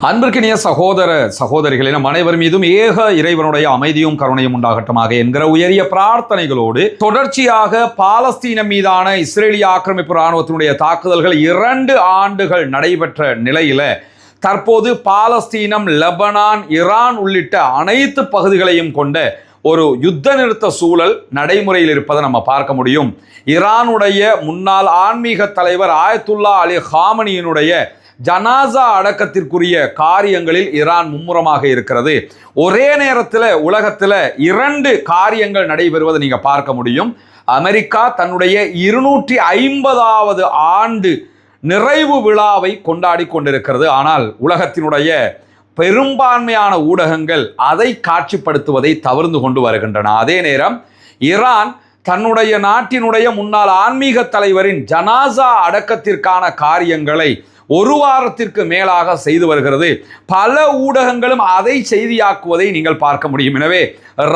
அன்பிற்கினிய சகோதர சகோதரிகளே, நம் அனைவர் மீதும் ஏக இறைவனுடைய அமைதியும் கருணையும் உண்டாகட்டுமாக என்கிற உயரிய பிரார்த்தனைகளோடு தொடர்ச்சியாக பாலஸ்தீனம் மீதான இஸ்ரேலிய ஆக்கிரமிப்பு இராணுவத்தினுடைய தாக்குதல்கள் 2 ஆண்டுகள் நடைபெற்ற நிலையில தற்போது பாலஸ்தீனம், லெபனான், ஈரான் உள்ளிட்ட அனைத்து பகுதிகளையும் கொண்ட ஒரு யுத்த நிறுத்த சூழல் நடைமுறையில் இருப்பதை நம்ம பார்க்க முடியும். ஈரானுடைய முன்னாள் ஆன்மீக தலைவர் ஆயத்துல்லா அலி ஹாமனியினுடைய ஜனாசா அடக்கத்திற்குரிய காரியங்களில் ஈரான் மும்முரமாக இருக்கிறது. ஒரே நேரத்தில் உலகத்தில் 2 காரியங்கள் நடைபெறுவதை நீங்க பார்க்க முடியும். அமெரிக்கா தன்னுடைய 250வது ஆண்டு நிறைவு விழாவை கொண்டாடி கொண்டிருக்கிறது. ஆனால் உலகத்தினுடைய பெரும்பான்மையான ஊடகங்கள் அதை காட்சிப்படுத்துவதை தவிர்த்து கொண்டு வருகின்றன. அதே நேரம் ஈரான் தன்னுடைய நாட்டினுடைய முன்னாள் ஆன்மீக தலைவரின் ஜனாசா அடக்கத்திற்கான காரியங்களை 1 வாரத்திற்கு மேலாக செய்து வருகிறது. பல ஊடகங்களும் அதை செய்தியாக்குவதை நீங்கள் பார்க்க முடியும். எனவே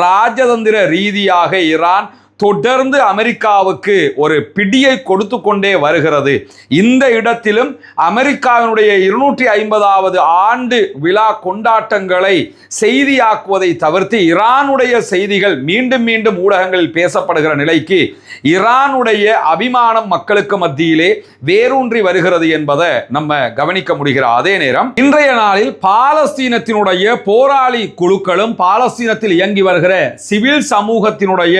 ராஜதந்திர ரீதியாக ஈரான் தொடர்ந்து அமெரிக்காவுக்கு ஒரு பிடியை கொடுத்து கொண்டே வருகிறது. இந்த இடத்திலும் அமெரிக்காவினுடைய 250வது ஆண்டு விழா கொண்டாட்டங்களை செய்தியாக்குவதை தவிர்த்து ஈரானுடைய செய்திகள் மீண்டும் மீண்டும் ஊடகங்களில் பேசப்படுகிற நிலைக்கு ஈரானுடைய அபிமானம் மக்களுக்கு மத்தியிலே வேரூன்றி வருகிறது என்பதை நம்ம கவனிக்க முடிகிற அதே நேரம் இன்றைய நாளில் பாலஸ்தீனத்தினுடைய போராளி குழுக்களும் பாலஸ்தீனத்தில் இயங்கி வருகிற சிவில் சமூகத்தினுடைய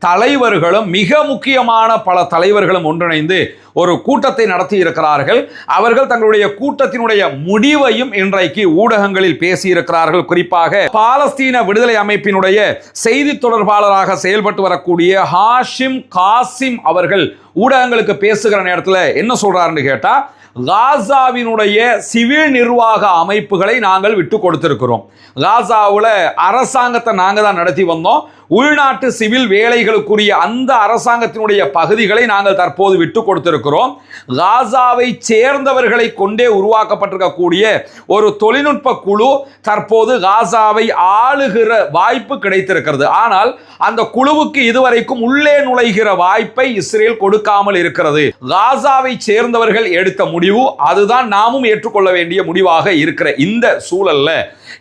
தலைவர்களும் மிக முக்கியமான பல தலைவர்களும் ஒன்றிணைந்து ஒரு கூட்டத்தை நடத்தி இருக்கிறார்கள். அவர்கள் தங்களுடைய கூட்டத்தினுடைய முடிவையும் இன்றைக்கு ஊடகங்களில் பேசியிருக்கிறார்கள். குறிப்பாக பாலஸ்தீன விடுதலை அமைப்பினுடைய செய்தி தொடர்பாளராக செயல்பட்டு வரக்கூடிய ஹாஷிம் காசிம் அவர்கள் ஊடகங்களுக்கு பேசுகிற நேரத்தில் என்ன சொல்றாருன்னு கேட்டா, காசாவினுடைய சிவில் நிர்வாக அமைப்புகளை நாங்கள் விட்டு கொடுத்திருக்கிறோம். காசாவில் அரசாங்கத்தை நாங்கள் தான் நடத்தி வந்தோம். உள்நாட்டு சிவில் வேலைகளுக்குரிய அந்த அரசாங்கத்தினுடைய பகுதிகளை நாங்கள் தற்போது விட்டு கொடுத்திருக்கிறோம். காசாவை சேர்ந்தவர்களை கொண்டே உருவாக்கப்பட்டிருக்கக்கூடிய ஒரு தொழில்நுட்ப குழு தற்போது காசாவை ஆளுகிற வாய்ப்பு கிடைத்திருக்கிறது. ஆனால் அந்த குழுவுக்கு இதுவரைக்கும் உள்ளே நுழைகிற வாய்ப்பை இஸ்ரேல் கொடுக்காமல் இருக்கிறது. காசாவை சேர்ந்தவர்கள் எடுத்த முடிவு அதுதான் நாமும் ஏற்றுக்கொள்ள வேண்டிய முடிவாக இருக்கிற இந்த சூழல்ல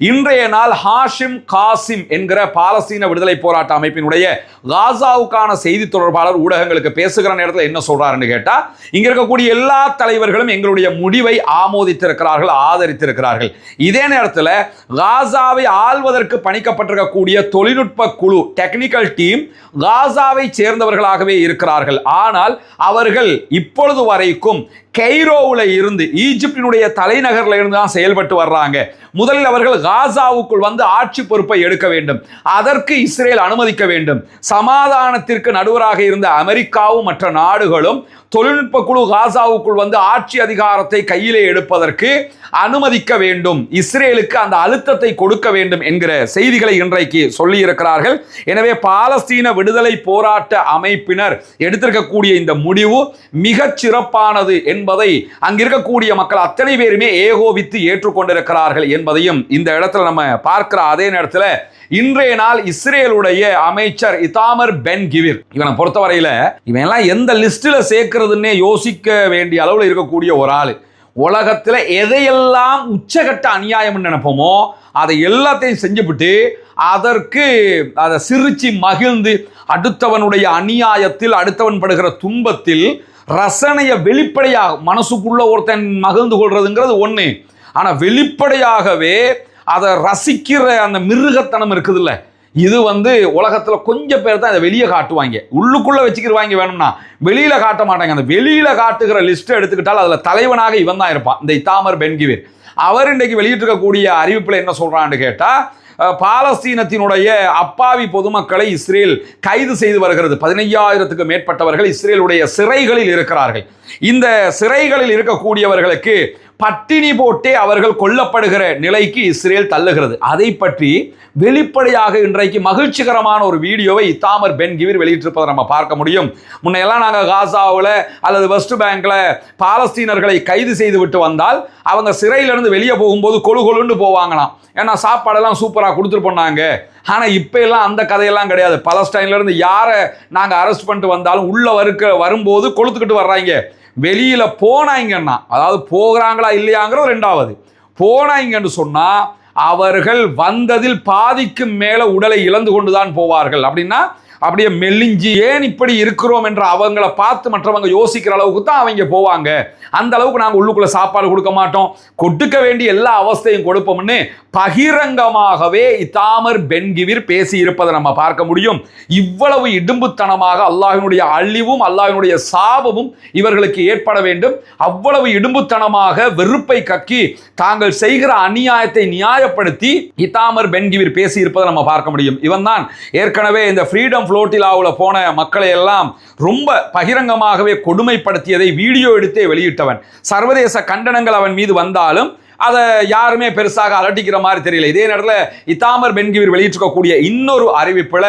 இன்றைய நாள் ஹாஷிம் காசிம் என்கிற பாலஸ்தீன விடுதலை போராட்ட அமைப்பினுடைய காசாவுக்கான செய்தி தொடர்பாளர் ஊடகங்களுக்கு பேசுகிற நேரத்தில் என்ன சொல்றாருன்னு கேட்டா, இங்க இருக்கக்கூடிய எல்லா தலைவர்களும் எங்களுடைய முடிவை ஆமோதித்திருக்கிறார்கள், ஆதரித்திருக்கிறார்கள். இதே நேரத்தில் காசாவை ஆள்வதற்கு பணிக்கப்பட்டிருக்கக்கூடிய தொழில்நுட்ப குழு டெக்னிக்கல் டீம் காசாவை சேர்ந்தவர்களாகவே இருக்கிறார்கள். ஆனால் அவர்கள் இப்பொழுது வரைக்கும் கெய்ரோவில் இருந்து ஈஜிப்டினுடைய தலைநகரில் இருந்து தான் செயல்பட்டு வர்றாங்க. முதலில் அவர்கள் காசாவுக்குள் வந்து ஆட்சி பொறுப்பை எடுக்க வேண்டும். அதற்கு இஸ்ரேல் அனுமதிக்க வேண்டும். சமாதானத்திற்கு நடுவராக இருந்த அமெரிக்காவும் மற்ற நாடுகளும் தொழில்நுட்ப குழு காசாவுக்குள் வந்து ஆட்சி அதிகாரத்தை கையிலே எடுப்பதற்கு அனுமதிக்க வேண்டும். இஸ்ரேலுக்கு அந்த அழுத்தத்தை கொடுக்க வேண்டும் என்கிற செய்திகளை இன்றைக்கு சொல்லி இருக்கிறார்கள். எனவே பாலஸ்தீன விடுதலை போராட்ட அமைப்பினர் எடுத்திருக்கக்கூடிய இந்த முடிவு மிகச் சிறப்பானது என்பதை அங்கிருக்கக்கூடிய மக்கள் அத்தனை பேருமே ஏகோபித்து ஏற்றுக்கொண்டிருக்கிறார்கள் என்பதையும் இந்த இடத்துல நம்ம பார்க்கிற அதே நேரத்தில் இன்றைய நாள் இஸ்ரேலுடைய அமைச்சர் இத்தாமர் பென் கிவிர், இவனை பொறுத்தவரையில இவன் எல்லாம் எந்த லிஸ்ட்ல சேர்க்கிறதுன்னே யோசிக்க வேண்டிய அளவில் இருக்கக்கூடிய ஒரு ஆள். உலகத்தில் எதையெல்லாம் உச்சகட்ட அநியாயம் நினைப்போமோ அதை எல்லாத்தையும் செஞ்சுவிட்டு அதற்கு அதை சிரிச்சு மகிழ்ந்து அடுத்தவனுடைய அநியாயத்தில் அடுத்தவன் படுகிற துன்பத்தில் ரசனையை வெளிப்படையாக மனசுக்குள்ள ஒருத்தன் மகிழ்ந்து கொள்றதுங்கிறது ஒண்ணு. ஆனா வெளிப்படையாகவே அதை ரசிக்கிற அந்த மிருகத்தனம் இருக்குதுல்ல, இது உலகத்துல கொஞ்சம் பேர் தான் இதை வெளியே காட்டுவாங்க. உள்ளுக்குள்ள வச்சுக்கிடுவாங்க, வேணும்னா வெளியில காட்ட மாட்டாங்க. அந்த வெளியில காட்டுகிற லிஸ்ட் எடுத்துக்கிட்டால் அதுல தலைவனாக இவன் தான் இருப்பான், இந்த இத்தாமர் பென் கிவிர். அவர் இன்றைக்கு வெளியிட்டிருக்கக்கூடிய அறிவிப்புல என்ன சொல்றான்னு கேட்டா, பாலஸ்தீனத்தினுடைய அப்பாவி பொதுமக்களை இஸ்ரேல் கைது செய்து வருகிறது. 15,000க்கு மேற்பட்டவர்கள் இஸ்ரேலுடைய சிறைகளில் இருக்கிறார்கள். இந்த சிறைகளில் இருக்கக்கூடியவர்களுக்கு பட்டினி போட்டே அவர்கள் கொல்லப்படுகிற நிலைக்கு இஸ்ரேல் தள்ளுகிறது. அதை பற்றி வெளிப்படையாக இன்றைக்கு மகிழ்ச்சிகரமான ஒரு வீடியோவை இத்தாமர் பென் கிவிர் வெளியிட்டிருப்பதை நம்ம பார்க்க முடியும். முன்னையெல்லாம் நாங்கள் காசாவில் அல்லது வெஸ்ட் பேங்க்ல பாலஸ்தீனர்களை கைது செய்து விட்டு வந்தால் அவங்க சிறையிலிருந்து வெளியே போகும்போது கொழுன்னு போவாங்களாம். ஏன்னா சாப்பாடெல்லாம் சூப்பராக கொடுத்துட்டு போனாங்க. ஆனால் இப்போ எல்லாம் அந்த கதையெல்லாம் கிடையாது. பலஸ்டைன்லேருந்து யாரை நாங்கள் அரெஸ்ட் பண்ணிட்டு வந்தாலும் உள்ள வரும்போது கொளுத்துக்கிட்டு வர்றாங்க. வெளியில் போனாங்கன்னா, அதாவது போகிறாங்களா இல்லையாங்கிறது ரெண்டாவது, போனாங்கன்னு சொன்னா அவர்கள் வந்ததில் பாதிக்கு மேல உடலை இழந்து கொண்டுதான் போவார்கள். அப்படின்னா அப்படியே மெல்லிஞ்சி ஏன் இப்படி இருக்கிறோம் என்ற அவங்கள பார்த்து மற்றவங்க யோசிக்கிற அளவுக்கு தான் அவங்க போவாங்க. அந்த அளவுக்கு நாங்கள் உள்ளுக்குள்ள சாப்பாடு கொடுக்க மாட்டோம், கொடுக்க வேண்டிய எல்லா அவஸ்தையும் கொடுப்போம்னு பகிரங்கமாகவே இத்தாமர் பென் கிவிர் பேசி இருப்பதை நம்ம பார்க்க முடியும். இவ்வளவு இடும்புத்தனமாக அல்லாஹ்வினுடைய அழிவும் அல்லாஹ்வினுடைய சாபமும் இவர்களுக்கு ஏற்பட வேண்டும். அவ்வளவு இடும்புத்தனமாக வெறுப்பை கக்கி தாங்கள் செய்கிற அநியாயத்தை நியாயப்படுத்தி இத்தாமர் பென் கிவிர் பேசி இருப்பதை நம்ம பார்க்க முடியும். இவன் தான் ஏற்கனவே இந்த ஃப்ரீடம் ஃப்ளோட்டிலாவில் போன மக்களை எல்லாம் ரொம்ப பகிரங்கமாகவே கொடுமைப்படுத்தியதை வீடியோ எடுத்தே வெளியிட்டவன். சர்வதேச கண்டனங்கள் அவன் மீது வந்தாலும் அதை யாருமே பெருசாக அலட்டிக்கிற மாதிரி தெரியல. இதே நேரத்தில் இத்தாமர் பென் கிவிர் வெளியிட்டிருக்கக்கூடிய இன்னொரு அறிவிப்புல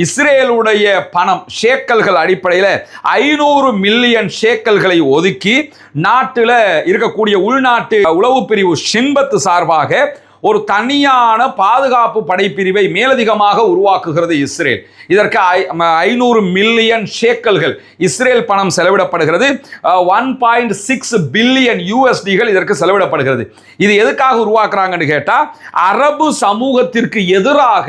இஸ்ரேலுடைய பணம் ஷேக்கல்கள் அடிப்படையில் 500 மில்லியன் ஷேக்கல்களை ஒதுக்கி நாட்டில் இருக்கக்கூடிய உள்நாட்டு உளவு பிரிவு ஷின்பத் சார்பாக ஒரு தனியான பாதுகாப்பு படைப்பிரிவை மேலதிகமாக உருவாக்குகிறது இஸ்ரேல். இதற்கு 500 மில்லியன் ஷேக்கல்கள் இஸ்ரேல் பணம் செலவிடப்படுகிறது. 1.6 பில்லியன் யூஎஸ்டிகள் இதற்கு செலவிடப்படுகிறது. இது எதுக்காக உருவாக்குறாங்கன்னு கேட்டா, அரபு சமூகத்திற்கு எதிராக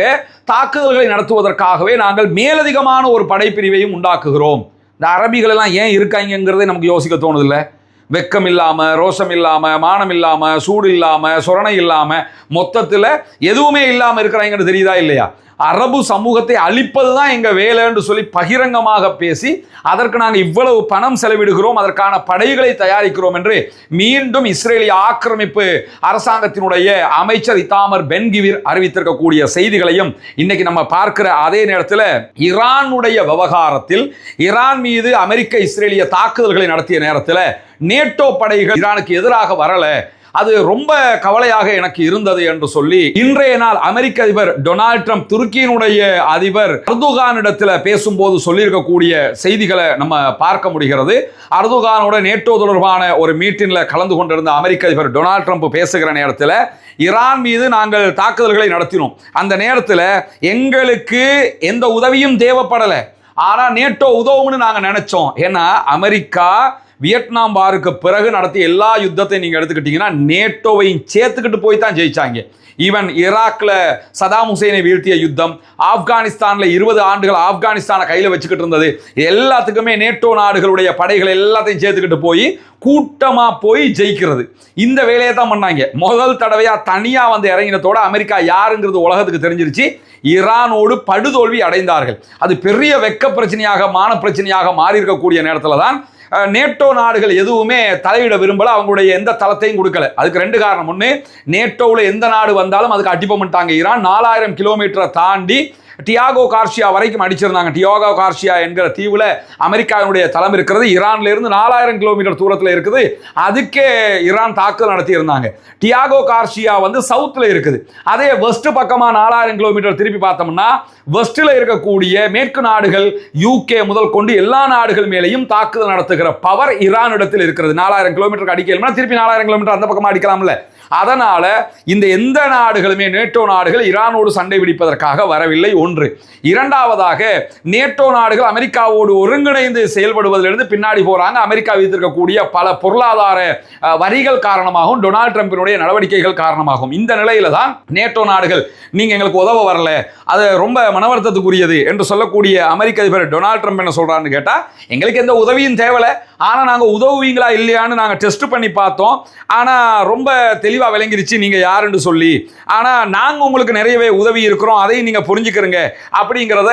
தாக்குதல்களை நடத்துவதற்காகவே நாங்கள் மேலதிகமான ஒரு படைப்பிரிவையும் உண்டாக்குகிறோம். இந்த அரபிகள் எல்லாம் ஏன் இருக்காங்கிறதை நமக்கு யோசிக்க தோணுதில்லை. வெக்கம் இல்லாமல், ரோஷம் இல்லாமல், மானம் இல்லாமல், சூடு இல்லாமல், சொரணை இல்லாமல், மொத்தத்தில் எதுவுமே இல்லாமல் இருக்கிறாங்கன்னு தெரியுதா இல்லையா? அரபு சமூகத்தை அழிப்பது தான் எங்கள் வேலைன்னு சொல்லி பகிரங்கமாக பேசி அதற்கு நாங்கள் இவ்வளவு பணம் செலவிடுகிறோம், அதற்கான படைகளை தயாரிக்கிறோம் என்று மீண்டும் இஸ்ரேலிய ஆக்கிரமிப்பு அரசாங்கத்தினுடைய அமைச்சர் இத்தாமர் பென் கிவிர் அறிவித்திருக்கக்கூடிய செய்திகளையும் இன்னைக்கு நம்ம பார்க்கிற அதே நேரத்தில் ஈரானுடைய விவகாரத்தில் ஈரான் மீது அமெரிக்க இஸ்ரேலிய தாக்குதல்களை நடத்திய நேரத்தில் நேட்டோ படைகள் ஈரானுக்கு எதிராக வரல, அது ரொம்ப கவலையாக எனக்கு இருந்தது என்று சொல்லி இன்றைய நாள் அமெரிக்க அதிபர் டொனால்ட் ட்ரம்ப் துருக்கியினுடைய அதிபர் அர்துகானிடத்தில் பேசும்போது சொல்லியிருக்கக்கூடிய செய்திகளை நம்ம பார்க்க முடிகிறது. அர்துகானோட நேட்டோ தொடர்பான ஒரு மீட்டிங்ல கலந்து கொண்டிருந்த அமெரிக்க அதிபர் டொனால்ட் ட்ரம்ப் பேசுகிற நேரத்தில் ஈரான் மீது நாங்கள் தாக்குதல்களை நடத்தினோம், அந்த நேரத்தில் எங்களுக்கு எந்த உதவியும் தேவைப்படலை, ஆனால் நேட்டோ உதவும்னு நாங்கள் நினைச்சோம். ஏன்னா அமெரிக்கா வியட்நாம் வாருக்கு பிறகு நடத்திய எல்லா யுத்தத்தையும் நீங்கள் எடுத்துக்கிட்டீங்கன்னா நேட்டோவையும் சேர்த்துக்கிட்டு போய் தான் ஜெயிச்சாங்க. ஈவன் ஈராக்ல சதாம் ஹுசைனை வீழ்த்திய யுத்தம், ஆப்கானிஸ்தான்ல 20 ஆண்டுகள் ஆப்கானிஸ்தானை கையில் வச்சுக்கிட்டு இருந்தது, எல்லாத்துக்குமே நேட்டோ நாடுகளுடைய படைகள் எல்லாத்தையும் சேர்த்துக்கிட்டு போய் கூட்டமா போய் ஜெயிக்கிறது. இந்த வேலையை தான் பண்ணாங்க. முதல் தடவையா தனியா வந்து இறங்கினதோட அமெரிக்கா யாருங்கிறது உலகத்துக்கு தெரிஞ்சிருச்சு. ஈரானோடு படுதோல்வி அடைந்தார்கள். அது பெரிய வெக்க பிரச்சனையாக மான பிரச்சனையாக மாறி இருக்கக்கூடிய நேரத்தில் தான் நேட்டோ நாடுகள் எதுவுமே தலையிட விரும்பல, அவங்களுடைய எந்த தளத்தையும் கொடுக்கல. அதுக்கு 2 காரணம். ஒன்று, நேட்டோவில் எந்த நாடு வந்தாலும் அதுக்கு அடிப்பமிட்டாங்க. ஈரான் 4000 கிலோமீட்டரை தாண்டி டியாகோ கார்ஷியா வரைக்கும் அடிச்சிருந்தாங்க. டியாகோ கார்ஷியா என்கிற தீவுல அமெரிக்காவினுடைய தளம் இருக்கிறது. ஈரான்ல இருந்து 4000 கிலோமீட்டர் தூரத்தில் இருக்குது. அதுக்கே ஈரான் தாக்குதல் நடத்தி இருந்தாங்க. டியாகோ கார்ஷியா வந்து சவுத்துல இருக்குது. அதே வெஸ்ட் பக்கமா 4000 கிலோமீட்டர் திருப்பி பார்த்தோம்னா வெஸ்ட்ல இருக்கக்கூடிய மேற்கு நாடுகள் UK முதல் கொண்டு எல்லா நாடுகள் மேலேயும் தாக்குதல் நடத்துகிற பவர் ஈரான் இடத்தில் இருக்கிறது. 4000 கிலோமீட்டருக்கு அடிக்கலாம்னா திருப்பி 4000 கிலோமீட்டர் அந்த பக்கமா அடிக்கலாம்ல. அதனால இந்த எந்த நாடுகளுமே நேட்டோ நாடுகள் ஈரானோடு சண்டை பிடிப்பதற்காக வரவில்லை. ஒன்று. இரண்டாவதாக நேட்டோ நாடுகள் அமெரிக்காவோடு ஒருங்கிணைந்து செயல்படுவதிலிருந்து பின்னாடி போறாங்க. அமெரிக்கா விதித்திருக்கக்கூடிய பல பொருளாதார வரிகள் காரணமாகவும் டொனால்ட் ட்ரம்பினுடைய நடவடிக்கைகள் காரணமாகும். இந்த நிலையில தான் நேட்டோ நாடுகள் நீங்க எங்களுக்கு உதவ வரல, அது ரொம்ப மனவருத்தத்துக்குரியது என்று சொல்லக்கூடிய அமெரிக்க அதிபர் டொனால்ட் ட்ரம்ப் என்ன சொல்றாருன்னு கேட்டா, எங்களுக்கு எந்த உதவியும் தேவையில்லை, ஆனா நாங்க உதவுவீங்களா இல்லையான்னு நாங்க டெஸ்ட் பண்ணி பார்த்தோம், ஆனா ரொம்ப தெளிவா விளங்கிருச்சு நீங்க யாருன்னு சொல்லி, ஆனா நாங்க உங்களுக்கு நிறையவே உதவி இருக்கிறோம், அதையும் நீங்க புரிஞ்சுக்கிறீங்க அப்படிங்கிறத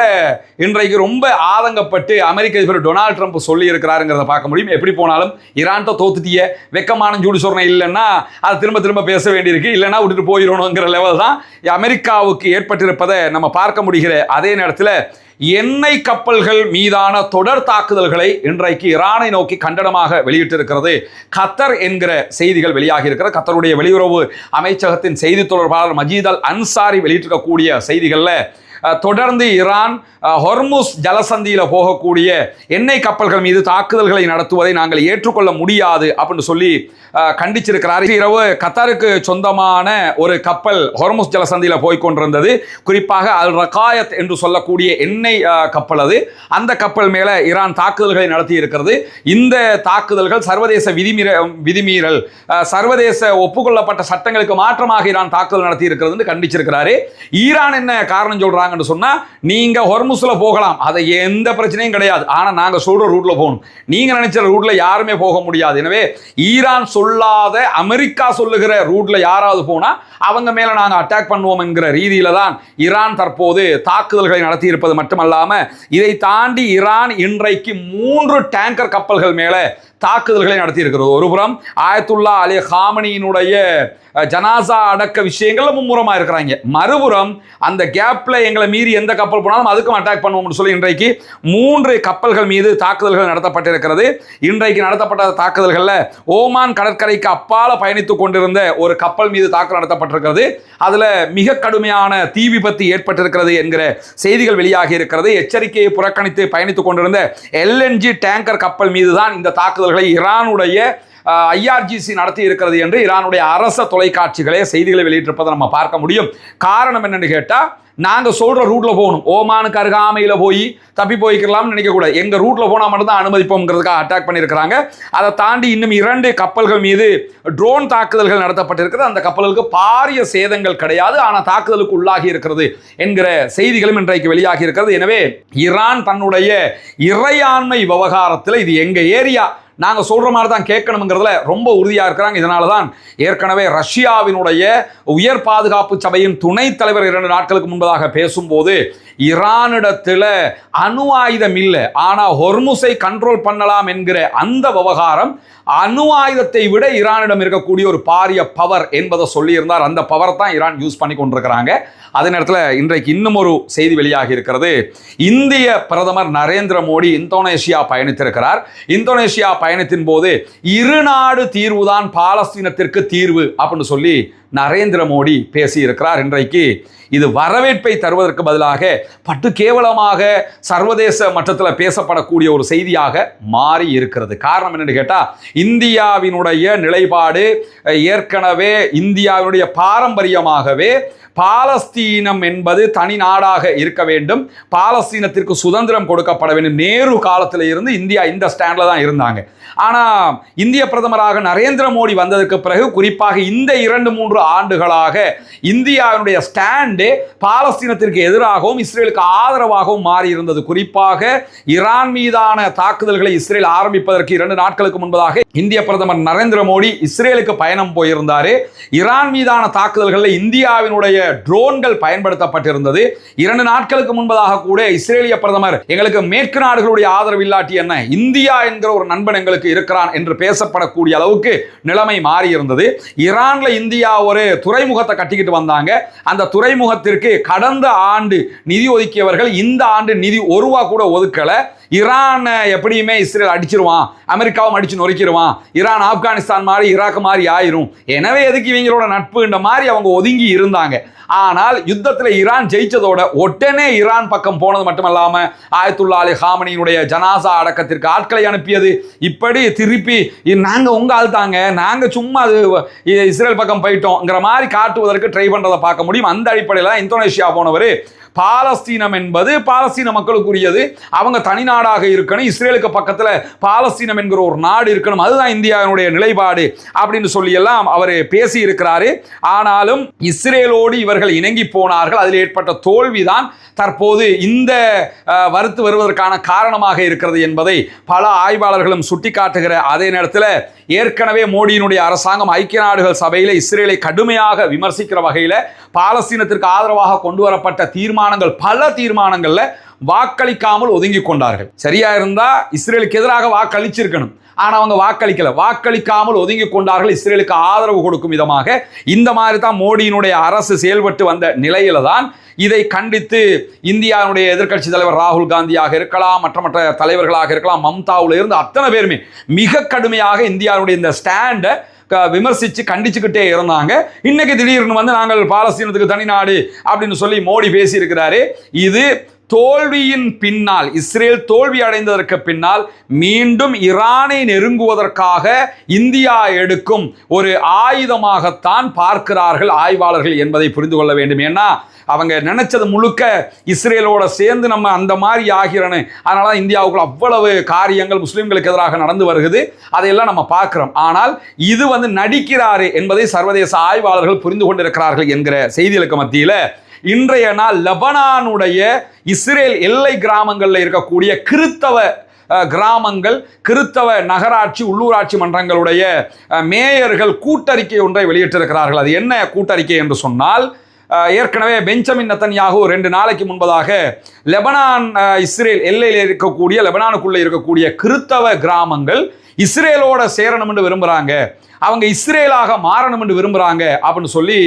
இன்றைக்கு ரொம்ப ஆதங்கப்பட்டு அமெரிக்க அதிபர் டொனால்ட் ட்ரம்ப் சொல்லி இருக்கிறாருங்கிறத பார்க்க முடியும். எப்படி போனாலும் ஈரான்ட்ட தோத்துட்டிய வெக்கமான ஜூடு சொரணை இல்லைன்னா அதை திரும்ப திரும்ப பேச வேண்டியிருக்கு, இல்லைன்னா விட்டுட்டு போயிடணுங்கிற லெவல் தான் அமெரிக்காவுக்கு ஏற்பட்டிருப்பதை நம்ம பார்க்க முடிகிற அதே நேரத்தில் எண்ணெய் கப்பல்கள் மீதான தொடர் தாக்குதல்களை இன்றைக்கு ஈரானை நோக்கி கண்டனமாக வெளியிட்டிருக்கிறது கத்தர் என்கிற செய்திகள் வெளியாகி இருக்கிறது. கத்தருடைய வெளியுறவு அமைச்சகத்தின் செய்தி தொடர்பாளர் மஜீத் அல் அன்சாரி வெளியிட்டிருக்கக்கூடிய செய்திகளில் தொடர்ந்து ஈரான் ஹொர்முஸ் ஜலசந்தியில போகக்கூடிய எண்ணெய் கப்பல்கள் மீது தாக்குதல்களை நடத்துவதை நாங்கள் ஏற்றுக்கொள்ள முடியாது அப்படின்னு சொல்லி கண்டிச்சிருக்கிறார். இரவு கத்தாருக்கு சொந்தமான ஒரு கப்பல் ஹொர்முஸ் ஜலசந்தியில போய் கொண்டிருந்தது. குறிப்பாக அல் ரகாயத் என்று சொல்லக்கூடிய எண்ணெய் கப்பல் அது. அந்த கப்பல் மேல ஈரான் தாக்குதல்களை நடத்தி இருக்கிறது. இந்த தாக்குதல்கள் சர்வதேச விதிமீறல், சர்வதேச ஒப்புக்கொள்ளப்பட்ட சட்டங்களுக்கு மாற்றமாக ஈரான் தாக்குதல் நடத்தி இருக்கிறது கண்டிச்சிருக்கிறாரு. ஈரான் என்ன காரணம் சொல்றாங்கன்னு சொன்னா, நீங்க ஹொர்முஸ்ல போகலாம், அதை எந்த பிரச்சனையும் கிடையாது, ஆனா நாங்க சொல்ற ரூட்ல போகணும், நீங்க நினைச்ச ரூட்ல யாருமே போக முடியாது. எனவே ஈரான் சொல்லாத அமெரிக்கா சொல்லுகிற ரூட்ல யாராவது போனா அவங்க மேல நாங்க அட்டாக் பண்ணுவோம் என்கிற ரீதியில தான் ஈரான் தற்போது தாக்குதல்களை நடத்தி இருப்பது மட்டுமல்லாம, இதை தாண்டி ஈரான் இன்றைக்கு 3 டேங்கர் கப்பல்கள் மேல தாக்குதல்களை நடத்தி இருக்கிறது. ஒருபுறம் ஆயத்துல்லா அலி காமனியினுடைய ஜனாசா அடக்க விஷயங்கள்ல மும்முரமா இருக்கிறாங்க, மறுபுறம் அந்த கேப்ல எங்களை மீறி எந்த கப்பல் போனாலும் அதுக்கும் அட்டாக் பண்ணுவோம்னு சொல்லி இன்றைக்கு 3 கப்பல்கள் மீது தாக்குதல்கள் நடத்தப்பட்டிருக்கிறது. இன்றைக்கு நடத்தப்பட்ட தாக்குதல்கள்ல ஓமான் கடற்கரைக்கு அப்பால பயணித்துக் கொண்டிருந்த ஒரு கப்பல் மீது தாக்குதல் நடத்தப்பட்டிருக்கிறது. அதுல மிக கடுமையான தீ விபத்து ஏற்பட்டிருக்கிறது என்கிற செய்திகள் வெளியாகி இருக்கிறது. எச்சரிக்கையை புறக்கணித்து பயணித்துக் கொண்டிருந்த LNG டேங்கர் கப்பல் மீது தான் இந்த தாக்குதல்களை ஈரானுடைய IRGC நடத்தி இருக்கிறது என்று ஈரானுடைய அரச தொலைக்காட்சிகளே செய்திகளை வெளியிட்டிருப்பதை நம்ம பார்க்க முடியும். காரணம் என்னன்னு கேட்டா, நாங்க சொல்ற ரூட்ல போகணும், ஓமானுக்கு அருகாமையில போய் தப்பி போய்க்கலாம்னு நினைக்க கூட, எங்க ரூட்ல போனா மட்டும் தான் அனுமதிப்போம்ங்கிறதுக்காக அட்டாக் பண்ணியிருக்கிறாங்க. அதை தாண்டி இன்னும் 2 கப்பல்கள் மீது ட்ரோன் தாக்குதல்கள் நடத்தப்பட்டிருக்கிறது. அந்த கப்பல்களுக்கு பாரிய சேதங்கள் கிடையாது, ஆனா தாக்குதலுக்கு உள்ளாகி இருக்கிறது என்கிற செய்திகளும் இன்றைக்கு வெளியாகி இருக்கிறது. எனவே ஈரான் தன்னுடைய இறையாண்மை விவகாரத்தில் இது எங்க ஏரியா, நாங்க சொல்ற மாதிரி தான் கேட்கணுங்கிறதுல ரொம்ப உறுதியா இருக்கிறாங்க. இதனால தான் ஏற்கனவே ரஷ்யாவினுடைய உயர் பாதுகாப்பு சபையின் துணைத் தலைவர் 2 நாட்களுக்கு முன்பதாக பேசும்போது, ஈரானிடத்தில் அணு ஆயுதம் இல்லை, ஆனா ஹொர்முஸை கண்ட்ரோல் பண்ணலாம் என்கிற அந்த விவகாரம் அணு ஆயுதத்தை விட ஈரானிடம் இருக்கக்கூடிய ஒரு பாரிய பவர் என்பதை சொல்லியிருந்தார். அந்த பவரை தான் ஈரான் யூஸ் பண்ணி கொண்டிருக்கிறாங்க. அதே நேரத்தில் இன்றைக்கு இன்னும் ஒரு செய்தி வெளியாகி இருக்கிறது. இந்திய பிரதமர் நரேந்திர மோடி இந்தோனேஷியா பயணித்திருக்கிறார். இந்தோனேஷியா பயணத்தின் போது இருநாடு தீர்வுதான் பாலஸ்தீனத்திற்கு தீர்வு அப்படின்னு சொல்லி நரேந்திர மோடி பேசியிருக்கிறார். இன்றைக்கு இது வரவேற்பை தருவதற்கு பதிலாக பட்டு கேவலமாக சர்வதேச மட்டத்தில் பேசப்படக்கூடிய ஒரு செய்தியாக மாறி இருக்கிறது. காரணம் என்னன்னு கேட்டா, இந்தியாவினுடைய நிலைப்பாடு ஏற்கனவே இந்தியாவினுடைய பாரம்பரியமாகவே பாலஸ்தீனம் என்பது தனி நாடாக இருக்க வேண்டும், பாலஸ்தீனத்திற்கு சுதந்திரம் கொடுக்கப்பட வேண்டும். நேரு காலத்தில் இருந்து இந்தியா இந்த ஸ்டாண்ட்ல தான் இருந்தாங்க. ஆனா இந்திய பிரதமராக நரேந்திர மோடி வந்ததற்கு பிறகு, குறிப்பாக இந்த 2-3 ஆண்டுகளாக இந்தியாவினுடைய ஸ்டாண்டு பாலஸ்தீனத்திற்கு எதிராகவும் இஸ்ரேலுக்கு ஆதரவாகவும் மாறி இருந்தது. குறிப்பாக ஈரான் மீதான தாக்குதல்களை இஸ்ரேல் ஆரம்பிப்பதற்கு 2 நாட்களுக்கு முன்பதாக இந்திய பிரதமர் நரேந்திர மோடி இஸ்ரேலுக்கு பயணம் போயிருந்தாரு. ஈரான் மீதான தாக்குதல்களில் இந்தியாவினுடைய ட்ரோன்கள் பயன்படுத்தப்பட்டிருந்தது. 2 நாட்களுக்கு முன்பதாக கூட இஸ்ரேலிய பிரதமர், எங்களுக்கு மேற்கு நாடுகளுடைய ஆதரவு இல்லாட்டி என்ன, இந்தியா என்கிற ஒரு நண்பன் எங்களுக்கு இருக்கிறான் என்று பேசப்படக்கூடிய அளவுக்கு நிலைமை மாறி இருந்தது. ஈரான்ல இந்தியா ஒரு துறைமுகத்தை கட்டிக்கிட்டு வந்தாங்க. அந்த துறைமுகத்திற்கு கடந்த ஆண்டு நிதி ஒதுக்கியவர்கள் இந்த ஆண்டு நிதி ₹1 கூட ஒதுக்கல. ஈரான் எப்படியுமே இஸ்ரேல் அடிச்சிருவான், அமெரிக்காவும் அடிச்சு நொறுக்கிடுவான், ஈரான் ஆப்கானிஸ்தான் மாதிரி ஈராக் மாதிரி ஆயிரும், எனவே எதுக்கு இவங்களோட நட்பு இந்த மாதிரி அவங்க ஒதுங்கி இருந்தாங்க. ஆனால் யுத்தத்தில் ஈரான் ஜெயிச்சதோட உடனே ஈரான் பக்கம் போனது மட்டுமல்லாம, ஆயத்துல்லா அலி காமனியினுடைய ஜனாசா அடக்கத்திற்கு ஆட்களை அனுப்பியது, இப்படி திருப்பி நாங்க உங்க ஆள் தாங்க, நாங்க சும்மா அது இஸ்ரேல் பக்கம் போயிட்டோம்ங்கிற மாதிரி காட்டுவதற்கு ட்ரை பண்றதை பார்க்க முடியும். அந்த அடிப்படையில் இந்தோனேஷியா போனவர், பாலஸ்தீனம் என்பது பாலஸ்தீன மக்களுக்குரியது, அவங்க தனி நாடாக இருக்கணும், இஸ்ரேலுக்கு பக்கத்தில் பாலஸ்தீனம் என்கிற ஒரு நாடு இருக்கணும், அதுதான் இந்தியாவினுடைய நிலைப்பாடு அப்படின்னு சொல்லி எல்லாம் அவர் பேசி இருக்கிறாரு. ஆனாலும் இஸ்ரேலோடு இவர்கள் இணங்கி போனார்கள். அதில் ஏற்பட்ட தோல்விதான் தற்போது இந்த வருத்து வருவதற்கான காரணமாக இருக்கிறது என்பதை பல ஆய்வாளர்களும் சுட்டிக்காட்டுகிற அதே நேரத்தில், ஏற்கனவே மோடியினுடைய அரசாங்கம் ஐக்கிய நாடுகள் சபையில் இஸ்ரேலை கடுமையாக விமர்சிக்கிற வகையில் பாலஸ்தீனத்திற்கு ஆதரவாக கொண்டு வரப்பட்ட தீர்மானங்கள், பல தீர்மானங்கள்ல வாக்களிக்காமல் ஒதுங்கி கொண்டார்கள். சரியா இருந்தா இஸ்ரேலுக்கு எதிராக வாக்களிச்சிருக்கணும், ஆனா அவங்க வாக்களிக்காமல் ஒதுங்கி கொண்டார்கள். இஸ்ரேலுக்கு ஆதரவு கொடுக்கும் விதமாக இந்த மாதிரி தான் மோடியினுடைய அரசு செயல்பட்டு வந்த நிலையில தான் இதை கண்டித்து இந்தியாவுடைய எதிர்க்கட்சி தலைவர் ராகுல் காந்தியாக இருக்கலாம், மற்ற தலைவர்களாக இருக்கலாம், மம்தாவுல இருந்து அத்தனை பேருமே மிக கடுமையாக இந்தியாவுடைய இந்த ஸ்டாண்டை விமர்சித்து கண்டிச்சுக்கிட்டே இருந்தாங்க. இன்னைக்கு திடீர்னு வந்து நாங்கள் பாலஸ்தீனத்துக்கு தனி நாடு அப்படின்னு சொல்லி மோடி பேசியிருக்கிறாரு. இது தோல்வியின் பின்னால், இஸ்ரேல் தோல்வி அடைந்ததற்கு பின்னால் மீண்டும் ஈரானை நெருங்குவதற்காக இந்தியா எடுக்கும் ஒரு ஆயுதமாகத்தான் பார்க்கிறார்கள் ஆய்வாளர்கள் என்பதை புரிந்து கொள்ள வேண்டும். ஏன்னா அவங்க நினைச்சது முழுக்க இஸ்ரேலோட சேர்ந்து நம்ம அந்த மாதிரி ஆகிறோன்னு. அதனால இந்தியாவுக்குள்ள அவ்வளவு காரியங்கள் முஸ்லிம்களுக்கு எதிராக நடந்து வருகிறது, அதையெல்லாம் நம்ம பார்க்கிறோம். ஆனால் இது வந்து நடிக்கிறாரு என்பதை சர்வதேச ஆய்வாளர்கள் புரிந்து கொண்டிருக்கிறார்கள் என்கிற செய்திகளுக்கு மத்தியில் இன்றைய நாள் லெபனானுடைய இஸ்ரேல் எல்லை கிராமங்களில் இருக்கக்கூடிய கிறித்தவ கிராமங்கள், கிறித்தவ நகராட்சி உள்ளூராட்சி மன்றங்களுடைய மேயர்கள் கூட்டறிக்கை ஒன்றை வெளியிட்டிருக்கிறார்கள். அது என்ன கூட்டறிக்கை என்று சொன்னால், ஏற்கனவே பெஞ்சமின் நெத்தன்யாகு 2 நாளைக்கு முன்பதாக லெபனான் இஸ்ரேல் எல்லையில் இருக்கக்கூடிய லெபனானுக்குள்ளே இருக்கக்கூடிய கிறித்தவ கிராமங்கள் இஸ்ரேலோட சேரணும் என்று விரும்புகிறாங்க, அவங்க இஸ்ரேலாக மாறணும் என்று விரும்புகிறாங்க அப்படின்னு சொல்லி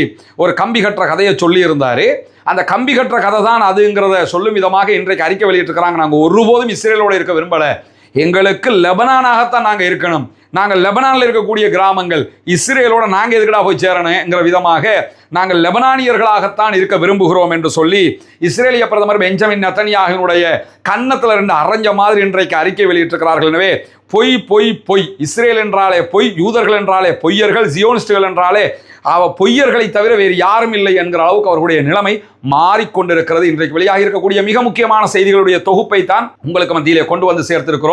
ஒரு கம்பி கட்டுற கதையை சொல்லி இருந்தாரு. அந்த கம்பி கட்டுற கதை தான் அதுங்கிறத சொல்லும் விதமாக இன்றைக்கு அறிக்கை வெளியிட்டிருக்கிறாங்க. நாங்கள் ஒருபோதும் இஸ்ரேலோடு இருக்க விரும்பலை, எங்களுக்கு லெபனானாகத்தான் நாங்கள் இருக்கணும், நாங்கள் லெபனானில் இருக்கக்கூடிய கிராமங்கள் இஸ்ரேலோட நாங்கள் எதுக்கடா போய் சேரணுங்கிற விதமாக நாங்கள் லெபனானியர்களாகத்தான் இருக்க விரும்புகிறோம் என்று சொல்லி இஸ்ரேலிய பிரதமர் பெஞ்சமின் நெத்தன்யாகுவினுடைய கன்னத்தில் 2 அரைஞ்ச மாதிரி இன்றைக்கு அறிக்கை வெளியிட்டிருக்கிறார்கள். எனவே பொய் பொய் பொய், இஸ்ரேல் என்றாலே பொய், யூதர்கள் என்றாலே பொய்யர்கள், ஜியோனிஸ்டுகள் என்றாலே பொய்யர்களை தவிர வேறு யாரும் இல்லை என்கிற அளவுக்கு அவர்களுடைய நிலைமை மாறிக்கொண்டிருக்கிறது. இன்றைக்கு வெளியாக இருக்கக்கூடிய மிக முக்கியமான செய்திகளுடைய தொகுப்பை தான் உங்களுக்கு மத்தியிலே கொண்டு வந்து சேர்த்திருக்கிறோம்.